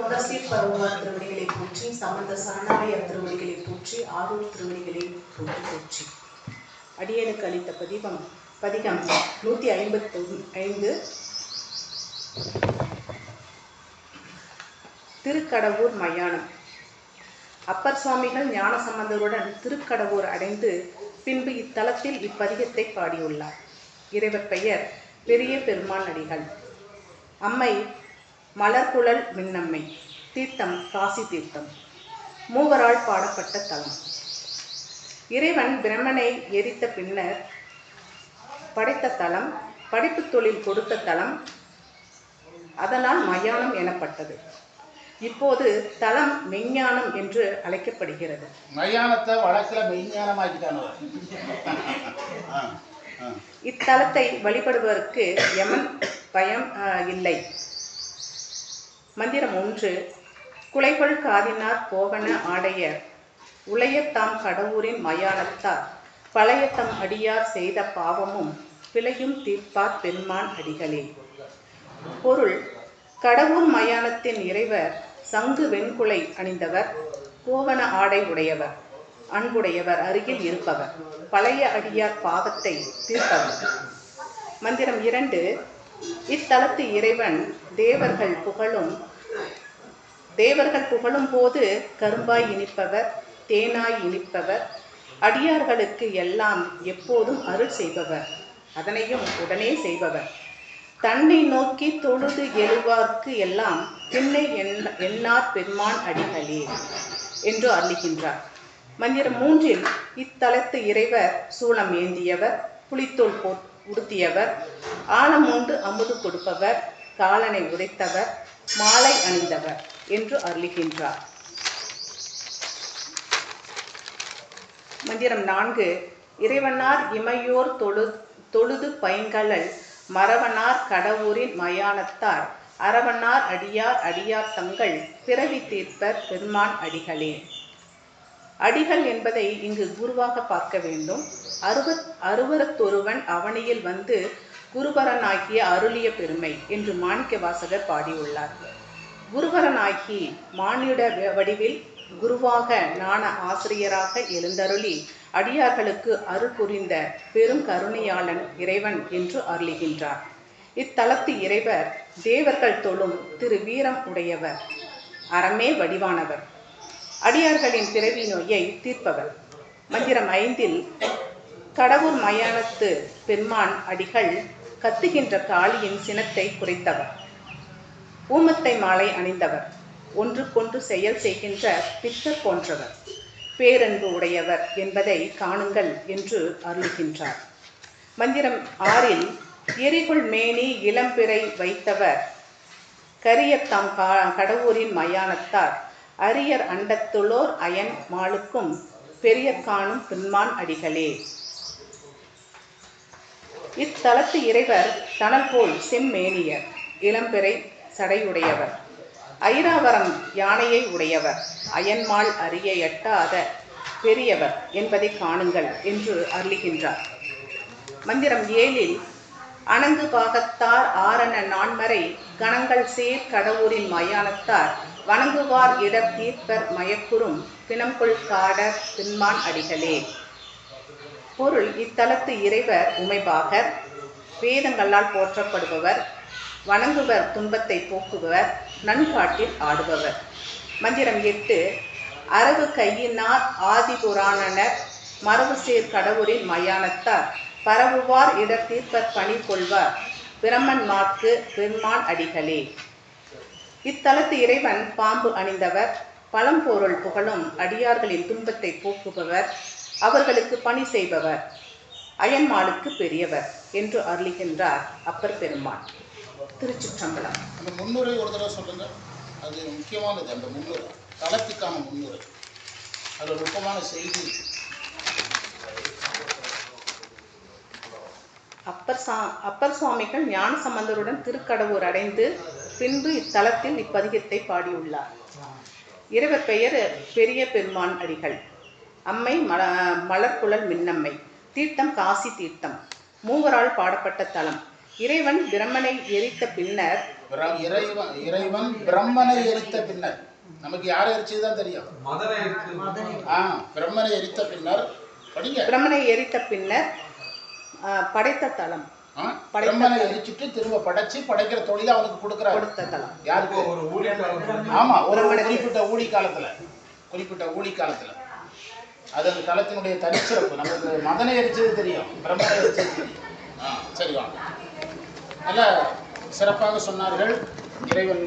தொண்டசீர் பருவார் திருவடிகளை போற்றி, சம்பந்த சரணாலயர் திருவடிகளை போற்றி, ஆரூர் திருவடிகளை போற்றி போற்றி. அடியனுக்கு அளித்த பதிகம் 155. திருக்கடவூர் மயானம். அப்பர் சுவாமிகள் ஞானசம்பந்தருடன் திருக்கடவூர் அடைந்து பின்பு இத்தலத்தில் இப்பதிகத்தை பாடியுள்ளார். இறைவர் பெயர் பெரிய பெருமான் அடிகள். அம்மை மலர்குழல் மின்னம்மை. தீர்த்தம் காசி தீர்த்தம். மூவரால் பாடப்பட்ட தலம். இறைவன் பிரம்மனை எரித்த பின்னர் படைத்த தலம், படைப்பு தொழில் கொடுத்த தலம், அதனால் மயானம் எனப்பட்டது. இப்போது தலம் மெய்ஞானம் என்று அழைக்கப்படுகிறது. மயானத்தை வழக்கில் மெய்ஞானமாக்கிட்டானோ. இத்தலத்தை வழிபடுவதற்கு யமன் பயம் இல்லை. மந்திரம் 1. குலைகொள் காதினார் போகன ஆடையர் உளையத்தாம் கடவுரின் மயானத்தார் பழையத்தம் அடியார் செய்த பாவமும் பிழையும் தீர்ப்பார் பெருமான் அடிகளே. பொருள்: கடவுர் மயானத்தின் இறைவர் சங்கு வெண்குலை அணிந்தவர், கோவன ஆடை உடையவர், அன்புடையவர், அருகில் இருப்பவர், பழைய அடியார் பாவத்தை தீர்ப்பவர். மந்திரம் 2. இத்தலத்து இறைவன் தேவர்கள் புகழும் போது கரும்பாய் இனிப்பவர், தேனாய் இனிப்பவர், அடியார்களுக்கு எல்லாம் எப்போதும் அருள் செய்பவர், அதனையும் உடனே செய்பவர், தன்னை நோக்கி தொழுது எழுவார்க்கு எல்லாம் பின்னை எண்ணார் பெருமான் அடிகளே என்று அருளுகின்றார். மந்திரம் 3. இத்தலத்து இறைவர் சூலம் ஏந்தியவர், புலித்தோல் உடுத்தியவர், ஆழம் உண்டு அமுது கொடுப்பவர், காலனை உதைத்தவர், மாலை அணிந்தவர் என்று அருளுகின்றார். மந்திரம் 4. இறைவனார் இமையோர் தொழுது பைங்கழல் மறவனார் கடவுரின் மயானத்தார் அரவனார் அடியார் தங்கள் பிறவி தீர்ப்பர் பெருமான் அடிகளே. அடிகள் என்பதை இங்கு குருவாக பார்க்க வேண்டும். அருவரத்தொருவன் அவனியில் வந்து குருபரனாகிய அருளிய பெருமை என்று மாணிக்க வாசகர் பாடியுள்ளார். குருபரனாகி மானிட வடிவில் குருவாக ஞான ஆசிரியராக எழுந்தருளி அடியார்களுக்கு அருள் புரிந்த பெரும் கருணையாளன் இறைவன் என்று அருளுகின்றார். இத்தலத்து இறைவர் தேவர்கள் தொழும் திரு வீரம் உடையவர், அறமே வடிவானவர், அடியார்களின் பிறவி நோயை தீர்ப்பவர். மந்திரம் 5. கடவுர் மயானத்து பெருமான் அடிகள் கத்துகின்ற காளியின் சினத்தை குறைத்தவர், ஊமத்தை மாலை அணிந்தவர், ஒன்றுக்கொன்று செயல் செய்கின்ற பித்தர் போன்றவர், பேரன்பு உடையவர் என்பதை காணுங்கள் என்று அருளுகின்றார். மந்திரம் 6. எரிகுள் மேனி இளம்பிறை வைத்தவர், கரியத்தாம் கடவுரின் மயானத்தார் அரியர் அண்டத்துளோர் அயன் மாளுக்கும் பெரியர் காணும் பெருமான் அடிகளே. இத்தலத்து இறைவர் தனல் போல் செம்மேனியர், இளம்பிறை சடையுடையவர், ஐராவரம் யானையை உடையவர், அயன்மாள் அறிய எட்டாத பெரியவர் என்பதை காணுங்கள் என்று அருளுகின்றார். மந்திரம் 7. அணங்கு பாகத்தார் ஆரண நான்மறை கணங்கள் சேர் கடவுரின் மயானத்தார் வணங்குவார் இடர் தீர்ப்பர் மயக்குறும் பிணம்கொள் காடர் பெருமான் அடிகளே. பொருள்: இத்தலத்து இறைவர் உமைபாகர், வேதங்களால் போற்றப்படுபவர், வணங்குவர் துன்பத்தை போக்குபவர், நன்காட்டில் ஆடுபவர். மந்திரம் 8. அரவு கையினார் ஆதிபுராணனர் மரபு சேர் கடவுரின் மயானத்தார் பரவுவார் இடர் தீர்ப்பர் பணி கொள்வார் பிரம்மன் மாற்கு பெருமான் அடிகளே. இத்தலத்து இறைவன் பாம்பு அணிந்தவர், பழம்பொருள் புகழும் அடியார்களின் துன்பத்தை போக்குபவர், அவர்களுக்கு பணி செய்பவர், அயன்மாளுக்கு பெரியவர் என்று அருளுகின்றார் அப்பர் பெருமான். திருச்சிற்றம்பலம். அந்த முன்னுரை ஒரு தடவை சொல்லுங்க. அது முக்கியமானது. அந்த முன்னுரை தலத்துக்கான முன்னுரை, அது முக்கியமான செய்தி. அப்பர் சுவாமிகள் ஞானசம்பந்தருடன் திருக்கடவூர் அடைந்து பின்பு இத்தலத்தில் இப்பதிகத்தை பாடியுள்ளார். இறைவர் பெயர் பெரிய பெருமான் அடிகள். அம்மை மலர்குழல் மின்னம்மை. தீர்த்தம் காசி தீர்த்தம். மூவரால் பாடப்பட்ட தலம். இறைவன் பிரம்மனை எரித்த பின்னர் இறைவன் பிரம்மனை எரித்த பின்னர், நமக்கு யாரை எரிச்சதுதான் தெரியும். பிரம்மனை எரித்த பின்னர் படிங்க. பிரம்மனை எரித்த பின்னர் படைத்த தலம். பிரம்மனை எரிச்சிட்டு திரும்ப படைச்சு படைக்கிற தொழில அவனுக்கு கொடுக்குறாரு. கொடுத்த தலம் யாருக்கு? ஆமா, ஒரு குறிப்பிட்ட ஊழி காலத்துல அது அந்த தலத்தினுடைய தனிச்சிறப்பு. நமக்கு மதனை எரிச்சது தெரியும், பிரம்மனை எரிச்சது தெரியும். சரி வாங்க. நல்ல சிறப்பாக சொன்னார்கள். இறைவன்